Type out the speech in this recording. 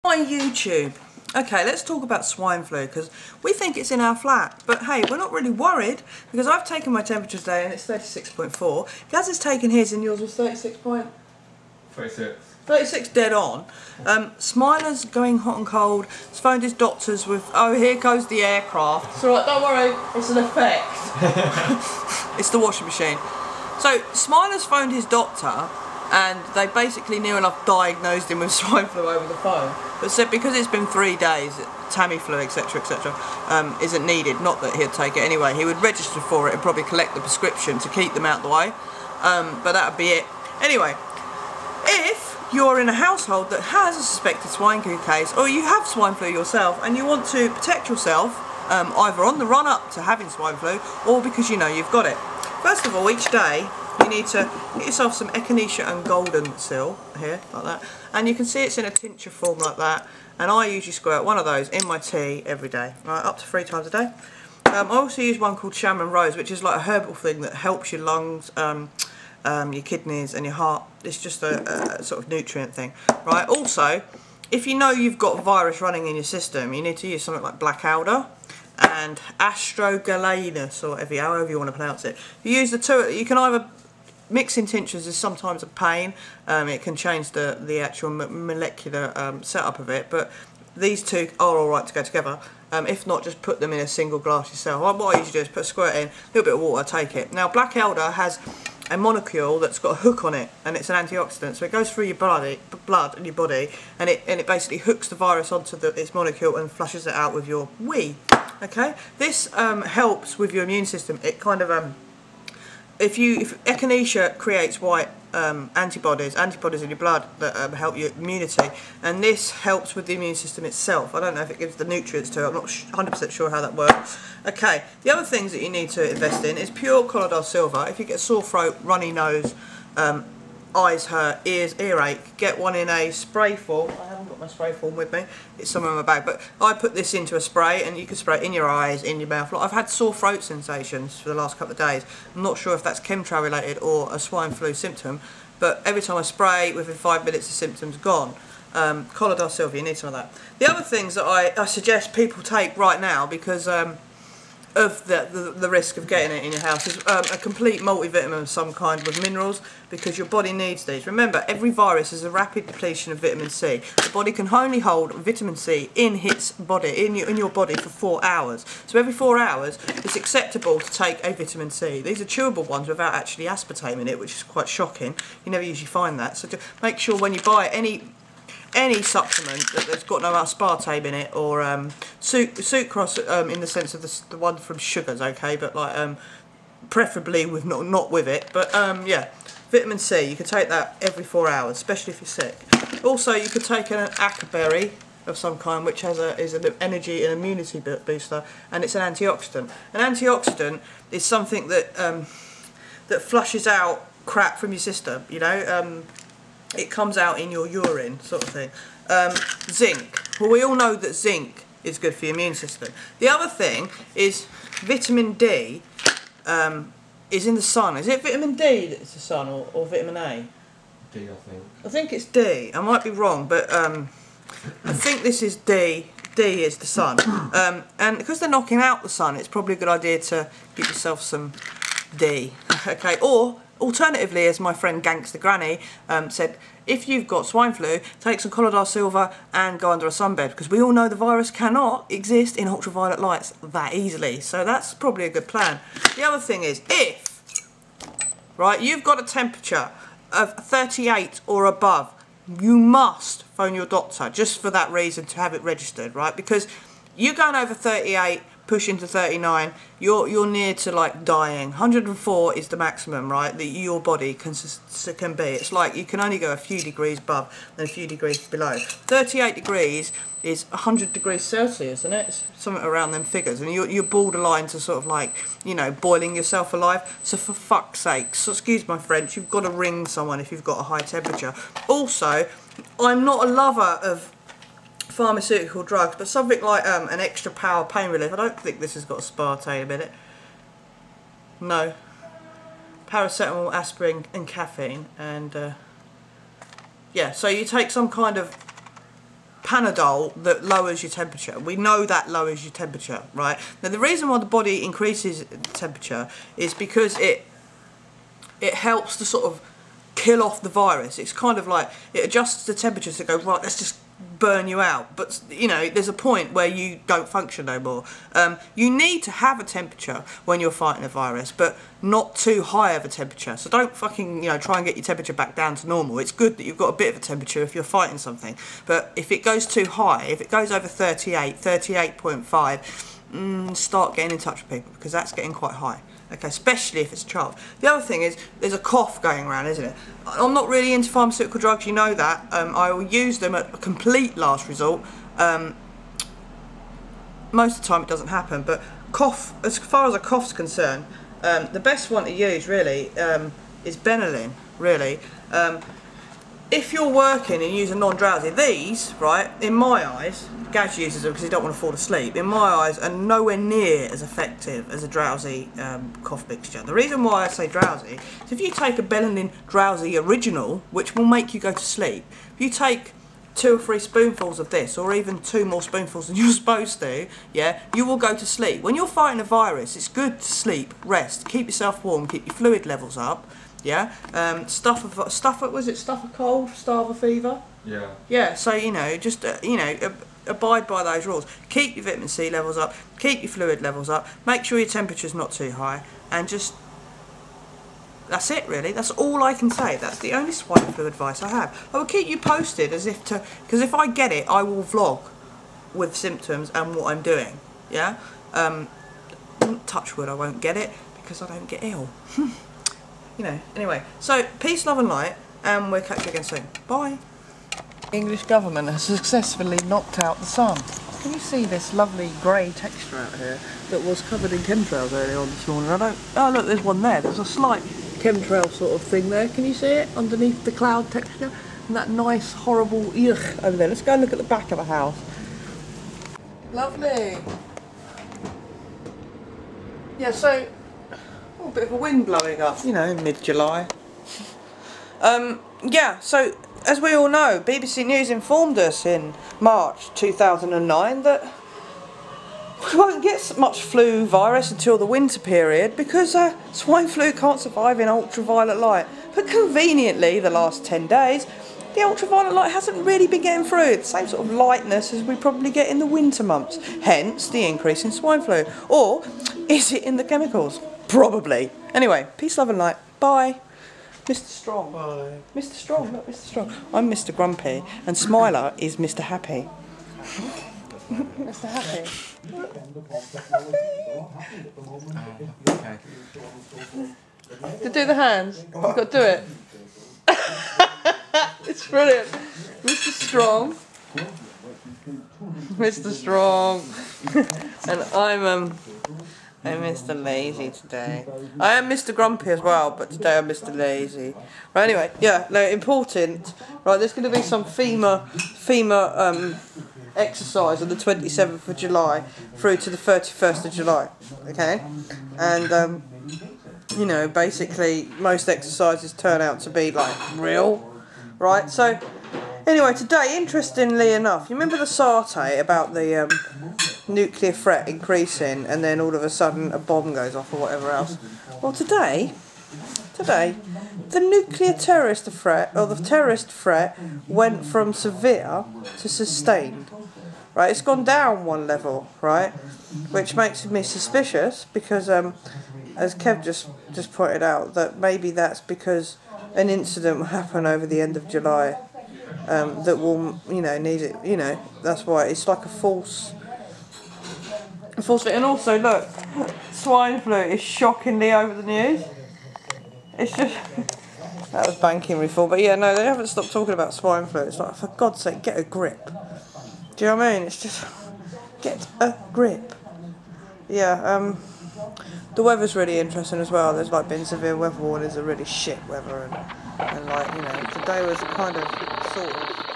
On YouTube. Okay, let's talk about swine flu because we think it's in our flat, but hey, we're not really worried because I've taken my temperature today and it's 36.4. Gaz has taken his and yours was 36 dead on. Smiler's going hot and cold. He's phoned his doctors with, oh, here goes the aircraft. It's alright, don't worry, it's an effect. It's the washing machine. So Smiler's phoned his doctor and they basically near enough diagnosed him with swine flu over the phone, but said because it's been 3 days, Tamiflu, etc, etc, isn't needed. Not that he'd take it anyway. He would register for it and probably collect the prescription to keep them out the way, but that would be it. Anyway, if you're in a household that has a suspected swine flu case, or you have swine flu yourself and you want to protect yourself, either on the run up to having swine flu or because you know you've got it, first of all, each day you need to get yourself some echinacea and golden seal here, like that, and you can see it's in a tincture form like that, and I usually squirt one of those in my tea every day, right, up to 3 times a day. I also use one called Shaman Rose, which is like a herbal thing that helps your lungs, your kidneys and your heart. It's just a sort of nutrient thing, right? Also, if you know you've got virus running in your system, you need to use something like black alder and astragalus, or however you want to pronounce it. You use the two. You can either mixing tinctures is sometimes a pain. It can change the actual molecular setup of it, but these two are alright to go together. If not, just put them in a single glass yourself. What I usually do is put a squirt in, a little bit of water, take it. Now, black elder has a molecule that's got a hook on it, and it's an antioxidant, so it goes through your blood in your body, and it basically hooks the virus onto its molecule and flushes it out with your wee. Okay, this helps with your immune system. It kind of if echinacea creates white antibodies in your blood that help your immunity, and this helps with the immune system itself. I don't know if it gives the nutrients to it, I'm not 100% sure how that works. Okay, the other things that you need to invest in is pure Collodol Silver. If you get sore throat, runny nose, eyes hurt, earache, get one in a spray form. I haven't got my spray form with me, it's somewhere in my bag, but I put this into a spray and you can spray it in your eyes, in your mouth. Like, I've had sore throat sensations for the last couple of days. I'm not sure if that's chemtrail related or a swine flu symptom, but every time I spray, within 5 minutes the symptom's gone. Collodol Silver, you need some of that. The other things that I suggest people take right now, because of the risk of getting it in your house, is a complete multivitamin of some kind with minerals, because your body needs these. Remember, every virus is a rapid depletion of vitamin C. The body can only hold vitamin C in its body, in your body, for 4 hours. So every 4 hours it's acceptable to take a vitamin C. These are chewable ones without actually aspartame in it, which is quite shocking. You never usually find that. So to make sure when you buy any supplement that's got no aspartame in it, or sucrose, in the sense of the one from sugars, okay, but like preferably with not with it, but yeah, vitamin C, you can take that every 4 hours, especially if you're sick. Also, you could take an ackberry of some kind, which is an energy and immunity booster, and it's an antioxidant. An antioxidant is something that that flushes out crap from your system, you know. It comes out in your urine, sort of thing. Zinc. Well, we all know that zinc is good for your immune system. The other thing is vitamin D is in the sun. Is it vitamin D that's the sun, or vitamin A? D, I think. I think it's D. I might be wrong, but I think this is D. D is the sun. And because they're knocking out the sun, it's probably a good idea to get yourself some D. Okay, or alternatively, as my friend Gangster Granny said, if you've got swine flu, take some Collodol Silver and go under a sunbed, because we all know the virus cannot exist in ultraviolet lights that easily. So that's probably a good plan. The other thing is, if, right, you've got a temperature of 38 or above, you must phone your doctor, just for that reason, to have it registered, right? Because you're going over 38, pushing to 39, you're near to like dying. 104 is the maximum, right, that your body can be. It's like you can only go a few degrees above and a few degrees below. 38 degrees is 100 degrees Celsius, isn't it? It's something around them figures, and you're borderline to sort of like, you know, boiling yourself alive. So for fuck's sake, so excuse my French, you've got to ring someone if you've got a high temperature. Also, I'm not a lover of pharmaceutical drugs, but something like an extra power pain relief. I don't think this has got aspartame in it. No. Paracetamol, aspirin and caffeine, and yeah, so you take some kind of Panadol that lowers your temperature. We know that lowers your temperature, right? Now the reason why the body increases temperature is because it helps to sort of kill off the virus. It's kind of like it adjusts the temperature to go, right, let's just burn you out. But you know, there's a point where you don't function no more. You need to have a temperature when you're fighting a virus, but not too high of a temperature. So don't fucking, you know, try and get your temperature back down to normal. It's good that you've got a bit of a temperature if you're fighting something, but if it goes too high, if it goes over 38, 38.5, start getting in touch with people, because that's getting quite high. Okay, especially if it's a child. The other thing is, there's a cough going around, isn't it? I'm not really into pharmaceutical drugs, you know that. I will use them at a complete last resort. Most of the time it doesn't happen, but cough, as far as a cough's concerned, the best one to use really is Benylin, really. If you're working and using non-drowsy, these, right, in my eyes, Gaz uses them because he don't want to fall asleep, in my eyes are nowhere near as effective as a drowsy cough mixture. The reason why I say drowsy is if you take a Benylin drowsy original, which will make you go to sleep, if you take 2 or 3 spoonfuls of this, or even 2 more spoonfuls than you're supposed to, yeah, you will go to sleep. When you're fighting a virus, it's good to sleep, rest, keep yourself warm, keep your fluid levels up. Yeah, stuff a cold, starve a fever. Yeah. Yeah, so you know, just you know, abide by those rules. Keep your vitamin C levels up, keep your fluid levels up, make sure your temperature's not too high, and just that's it really. That's all I can say. That's the only swine flu advice I have. I will keep you posted because if I get it, I will vlog with symptoms and what I'm doing. Yeah. Touch wood, I won't get it because I don't get ill. You know, anyway, so peace, love and light, and we'll catch you again soon. Bye. English government has successfully knocked out the sun. Can you see this lovely grey texture out here that was covered in chemtrails earlier on this morning? Oh look, there's one there. There's a slight chemtrail sort of thing there. Can you see it underneath the cloud texture? And that nice, horrible ugh over there. Let's go and look at the back of the house. Lovely. Yeah, so a bit of a wind blowing up, you know, mid-July. Yeah, so as we all know, BBC News informed us in March 2009 that we won't get much flu virus until the winter period because swine flu can't survive in ultraviolet light. But conveniently, the last 10 days, the ultraviolet light hasn't really been getting through. The same sort of lightness as we probably get in the winter months, hence the increase in swine flu. Or is it in the chemicals? Probably. Anyway, peace, love and light. Bye. Mr. Strong. Bye. Mr. Strong, not Mr. Strong. I'm Mr. Grumpy, and Smiler is Mr. Happy. Mr. Happy. Okay. To do the hands, you've got to do it. It's brilliant. Mr. Strong. Mr. Strong. And I'm Mr. Lazy today. I am Mr. Grumpy as well, but today I'm Mr. Lazy. Right, anyway, yeah, no, important. Right, there's going to be some FEMA exercise on the 27th of July through to the 31st of July, okay? And, you know, basically, most exercises turn out to be, like, real, right? So, anyway, today, interestingly enough, you remember the satay about the nuclear threat increasing and then all of a sudden a bomb goes off or whatever else? Well, today, the nuclear terrorist threat, or the terrorist threat, went from severe to sustained. Right, it's gone down one level, right, which makes me suspicious because, as Kev just pointed out, that maybe that's because an incident will happen over the end of July that will, you know, need it. You know, that's why it's like a false. And also, look, swine flu is shockingly over the news. It's just that was banking reform, but yeah, no, they haven't stopped talking about swine flu. It's like, for God's sake, get a grip. Do you know what I mean? It's just get a grip. Yeah, the weather's really interesting as well. There's like been severe weather warnings of really shit weather, and like, you know, today was kind of sort of